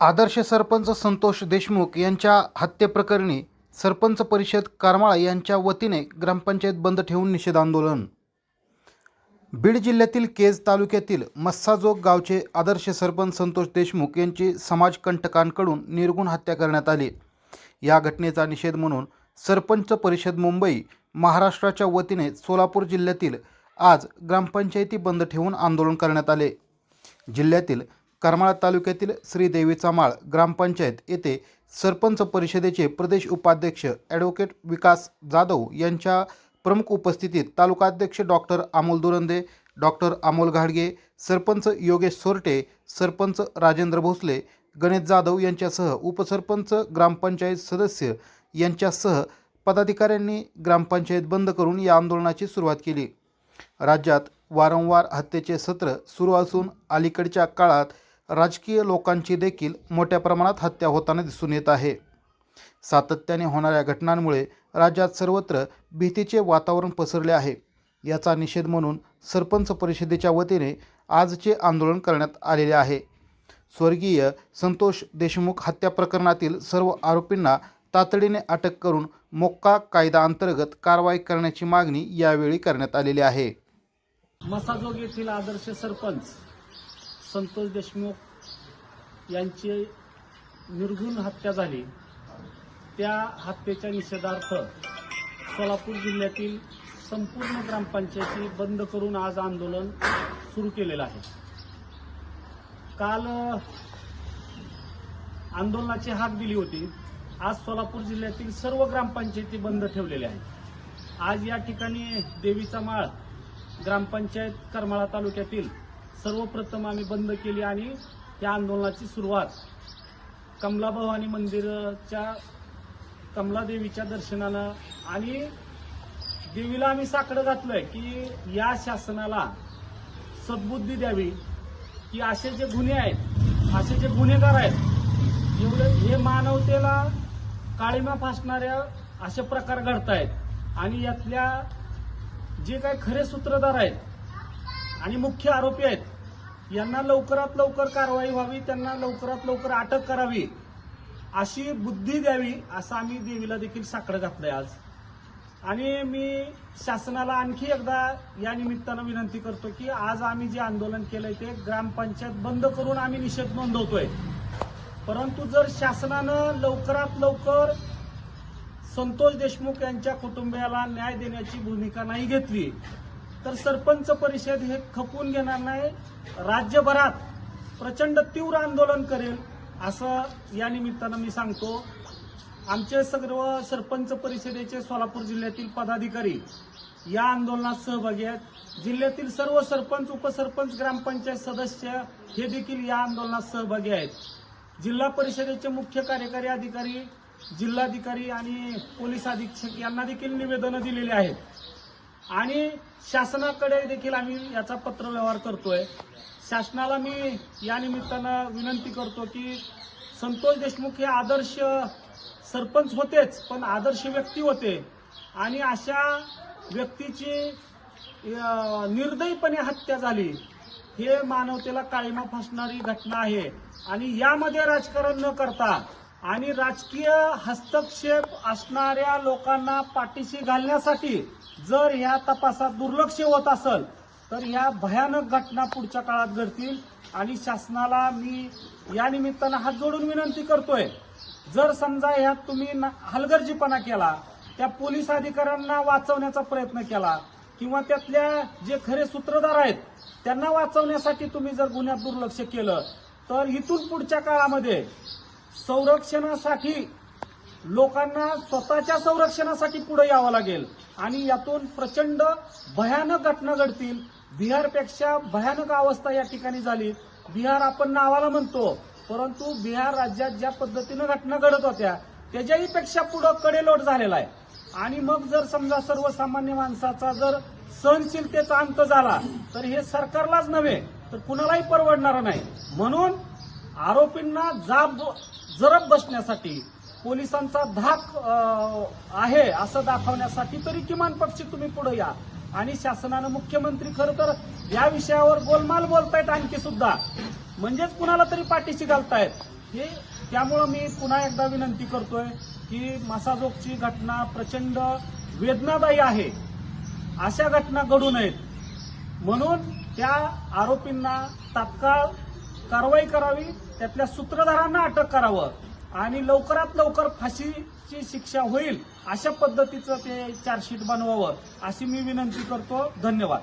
आदर्श सरपंच संतोष देशमुख यांच्या हत्येप्रकरणी सरपंच परिषद करमाळा यांच्या वतीने ग्रामपंचायत बंद ठेवून निषेध आंदोलन. बीड जिल्ह्यातील केज तालुक्यातील मस्साजोग गावचे आदर्श सरपंच संतोष देशमुख यांची समाजकंटकांकडून निर्घृण हत्या करण्यात आली. या घटनेचा निषेध म्हणून सरपंच परिषद मुंबई महाराष्ट्राच्या वतीने सोलापूर जिल्ह्यातील आज ग्रामपंचायती बंद ठेवून आंदोलन करण्यात आले. जिल्ह्यातील करमाळा तालुक्यातील श्री देवीचा माळ ग्रामपंचायत येथे सरपंच परिषदेचे प्रदेश उपाध्यक्ष ॲडव्होकेट विकास जाधव यांच्या प्रमुख उपस्थितीत तालुकाध्यक्ष डॉक्टर अमोल दुरंदे, डॉक्टर अमोल घाडगे, सरपंच योगेश सोरटे, सरपंच राजेंद्र भोसले, गणेश जाधव यांच्यासह उपसरपंच, ग्रामपंचायत सदस्य यांच्यासह पदाधिकाऱ्यांनी ग्रामपंचायत बंद करून या आंदोलनाची सुरुवात केली. राज्यात वारंवार हत्येचे सत्र सुरू असून अलीकडच्या काळात राजकीय लोकांची देखील मोठ्या प्रमाणात हत्या होताना दिसून येत आहे. सातत्याने होणाऱ्या घटनांमुळे राज्यात सर्वत्र भीतीचे वातावरण पसरले आहे. याचा निषेध म्हणून सरपंच परिषदेच्या वतीने आजचे आंदोलन करण्यात आलेले आहे. स्वर्गीय संतोष देशमुख हत्या प्रकरणातील सर्व आरोपींना तातडीने अटक करून मोक्का कायदा अंतर्गत कारवाई करण्याची मागणी यावेळी करण्यात आलेली आहे. मसाजोग येथील आदर्श सरपंच संतोष देशमुख यांची निर्घृण हत्या झाली. त्या हत्येच्या निषेधार्थ सोलापूर जिल्ह्यातील संपूर्ण ग्रामपंचायती बंद करून आज आंदोलन सुरू केलेलं आहे. काल आंदोलनाची हाक दिली होती. आज सोलापूर जिल्ह्यातील सर्व ग्रामपंचायती बंद ठेवलेल्या आहेत. आज या ठिकाणी देवीचा माळ ग्रामपंचायत करमाळा तालुक्यातील सर्वप्रथम आम्ही बंद केली आणि या आंदोलनाची सुरुवात कमला भवानी मंदिराच्या कमलादेवीच्या दर्शनानं आणि देवीला आम्ही साकडं घातलंय की या शासनाला सद्बुद्धी द्यावी की असे जे गुन्हे आहेत, असे जे गुन्हेगार आहेत, एवढे हे मानवतेला काळिमा फासणाऱ्या असे प्रकार घडतायत आणि यातल्या जे काही खरे सूत्रधार आहेत आणि मुख्य आरोपी आहेत यांना लवकरात लवकर कारवाई व्हावी, त्यांना लवकरात लवकर अटक करावी, अशी बुद्धी द्यावी असं आम्ही देवीला देखील साकडं घातलंय आज. आणि मी शासनाला आणखी एकदा या निमित्तानं विनंती करतो की आज आम्ही जे आंदोलन केलंय ते ग्रामपंचायत बंद करून आम्ही निषेध नोंदवतोय. परंतु जर शासनानं लवकरात लवकर संतोष देशमुख यांच्या कुटुंबियाला न्याय देण्याची भूमिका नाही घेतली तर सरपंच परिषद हे खपवून घेणार नाही, राज्यभरात प्रचंड तीव्र आंदोलन करेल असं या निमित्तानं मी सांगतो. आमचे सर्व सरपंच परिषदेचे सोलापूर जिल्ह्यातील पदाधिकारी या आंदोलनात सहभागी आहेत. जिल्ह्यातील सर्व सरपंच, उपसरपंच, ग्रामपंचायत सदस्य हे देखील या आंदोलनात सहभागी आहेत. जिल्हा परिषदेचे मुख्य कार्यकारी अधिकारी, जिल्हाधिकारी आणि पोलीस अधीक्षक यांना देखील निवेदनं दिलेली आहेत आणि शासनाकडे देखील आम्ही याचा पत्रव्यवहार करतोय. शासनाला मी या निमित्तानं विनंती करतो की संतोष देशमुख हे आदर्श सरपंच होतेच, पण आदर्श व्यक्ती होते आणि अशा व्यक्तीची निर्दयीपणे हत्या झाली हे मानवतेला काळिमा फासणारी घटना आहे. आणि यामध्ये राजकारण न करता आणि राजकीय हस्तक्षेप असणाऱ्या लोकांना पाठीशी घालण्यासाठी जर ह्या तपासात दुर्लक्ष होत असेल तर ह्या भयानक घटना पुढच्या काळात घडतील. आणि शासनाला मी या निमित्तानं हात जोडून विनंती करतोय, जर समजा ह्यात तुम्ही हलगर्जीपणा केला, त्या पोलीस अधिकाऱ्यांना वाचवण्याचा प्रयत्न केला किंवा त्यातल्या जे खरे सूत्रधार आहेत त्यांना वाचवण्यासाठी तुम्ही जर गुन्ह्यात दुर्लक्ष केलं तर इथून पुढच्या काळामध्ये संरक्षणासाठी लोकांना स्वतःच्या संरक्षणासाठी पुढे यावं लागेल आणि यातून प्रचंड भयानक घटना घडतील. बिहारपेक्षा भयानक अवस्था या ठिकाणी झाली. बिहार आपण नावाला म्हणतो, परंतु बिहार राज्यात ज्या पद्धतीनं घटना घडत होत्या त्याच्याही पेक्षा पुढे कडेलोट झालेला आहे. आणि मग जर समजा सर्वसामान्य माणसाचा जर सहनशीलतेचा अंत झाला तर हे सरकारलाच नव्हे तर कुणालाही परवडणार नाही. म्हणून आरोपींना जरब बसण्यासाठी पोलिसांचा धाक आहे असं दाखवण्यासाठी तरी किमान पक्षी तुम्ही पुढे या. आणि शासनानं, मुख्यमंत्री खरं तर या विषयावर गोलमाल बोलतायत आणखी सुद्धा, म्हणजेच कुणाला तरी पाठीशी घालतायत. हे त्यामुळं मी पुन्हा एकदा विनंती करतोय की मसाजोगची घटना प्रचंड वेदनादायी आहे. अशा घटना घडू नयेत म्हणून त्या आरोपींना तात्काळ कारवाई करावी, त्यातल्या सूत्रधारांना अटक करावं आणि लवकरात लवकर फाशीची शिक्षा होईल अशा पद्धतीचं ते चार्जशीट बनवावं अशी मी विनंती करतो. धन्यवाद.